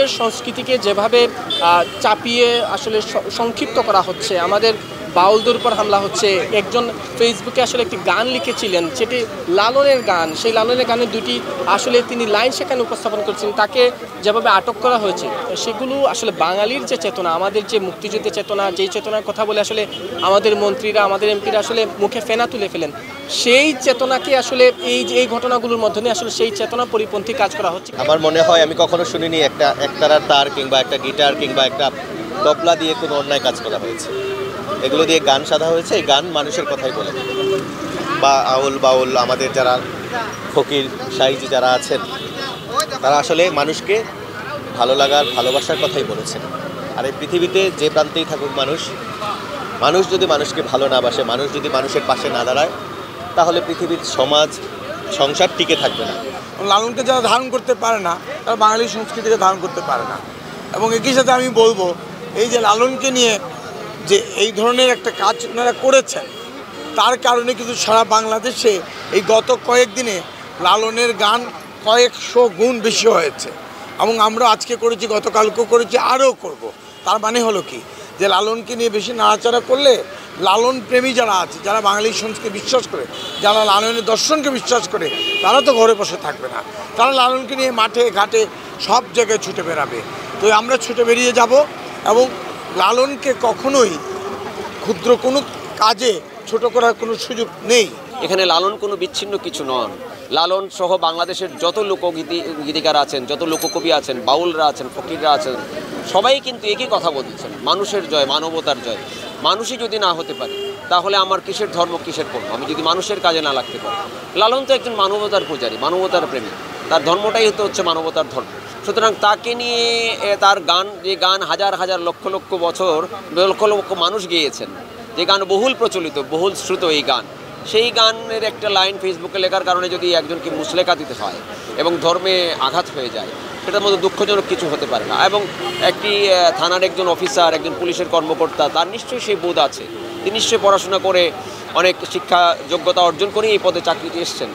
আমাদের সংস্কৃতিকে যেভাবে চাপিয়ে আসলে সংক্ষিপ্ত করা হচ্ছে, আমাদের বাউলদের উপর হামলা হচ্ছে। একজন ফেসবুকে আসলে একটি গান লিখেছিলেন, সেটি লালনের গান। সেই লালনের গানের দুটি আসলে তিনি লাইন সেখানে উপস্থাপন করেছেন, তাকে যেভাবে আটক করা হয়েছে, সেগুলো আসলে বাঙালির যে চেতনা, আমাদের যে মুক্তিযুদ্ধের চেতনা, যেই চেতনার কথা বলে আসলে আমাদের মন্ত্রীরা, আমাদের এমপিরা আসলে মুখে ফেনা তুলে ফেলেন, সেই চেতনাকে আসলে এই ঘটনাগুলোর মাধ্যমে আসলে সেই চেতনা পরিপন্থী কাজ করা হচ্ছে। আমার মনে হয় আমি কখনো শুনিনি একতারার তার কিংবা একটা গিটার কিংবা একটা তবলা দিয়ে কোনো অন্যায় কাজ করা হয়েছে। এগুলো দিয়ে গান সাধা হয়েছে, এই গান মানুষের কথাই বলে, বা আউল বাউল আমাদের যারা ফকির সাইজি যারা আছেন, তারা আসলে মানুষকে ভালো লাগার ভালোবাসার কথাই বলেছেন। আর এই পৃথিবীতে যে প্রান্তেই থাকুক মানুষ যদি মানুষকে ভালো না বাসে, মানুষ যদি মানুষের পাশে না দাঁড়ায়, তাহলে পৃথিবীর সমাজ সংসার টিকে থাকবে না। লালনকে যারা ধারণ করতে পারে না, তারা বাঙালি সংস্কৃতিকে ধারণ করতে পারে না। এবং একই সাথে আমি বলবো, এই যে লালনকে নিয়ে যে এই ধরনের একটা কাজ ওনারা করেছেন, তার কারণে কিন্তু সারা বাংলাদেশে এই গত কয়েকদিনে লালনের গান কয়েকশো গুণ বেশি হয়েছে। এবং আমরা আজকে করেছি, গতকালকেও করেছি, আরও করব। তার মানে হলো কি, যে লালনকে নিয়ে বেশি নাড়াচাড়া করলে লালন প্রেমী যারা আছে, যারা বাঙালি সংস্কৃতি বিশ্বাস করে, যারা লালনের দর্শনকে বিশ্বাস করে, তারা তো ঘরে বসে থাকবে না। তারা লালনকে নিয়ে মাঠে ঘাটে সব জায়গায় ছুটে বেড়াবে। তো আমরা ছুটে বেরিয়ে যাব এবং লালনকে কখনোই ক্ষুদ্র কোনো কাজে ছোট করার কোনো সুযোগ নেই। এখানে লালন কোনো বিচ্ছিন্ন কিছু নন। লালন সহ বাংলাদেশের যত গীতিকার আছেন, যত লোককবি আছেন, বাউলরা আছেন, ফকিররা আছেন, সবাই কিন্তু একই কথা বলছেন, মানুষের জয়, মানবতার জয়। মানুষই যদি না হতে পারে, তাহলে আমার কিসের ধর্ম, কিসের কর্ম? আমি যদি মানুষের কাজে না লাগতে পারি। লালন তো একজন মানবতার পূজারী, মানবতার প্রেমী, তার ধর্মটাই হচ্ছে মানবতার ধর্ম। সুতরাং তাকে নিয়ে তার গান, যে গান হাজার হাজার লক্ষ লক্ষ বছর লক্ষ লক্ষ মানুষ গেয়েছেন, যে গান বহুল প্রচলিত, বহুল শ্রুত এই গান, সেই গানের একটা লাইন ফেসবুকে লেখার কারণে যদি একজনকে মুচলেকা দিতে হয় এবং ধর্মে আঘাত হয়ে যায়, সেটার মধ্যে দুঃখজনক কিছু হতে পারে না। এবং একটি থানার একজন অফিসার, একজন পুলিশের কর্মকর্তা, তার নিশ্চয়ই সেই বোধ আছে, তিনি নিশ্চয়ই পড়াশোনা করে অনেক শিক্ষা যোগ্যতা অর্জন করে এই পদে চাকরিতে এসছেন।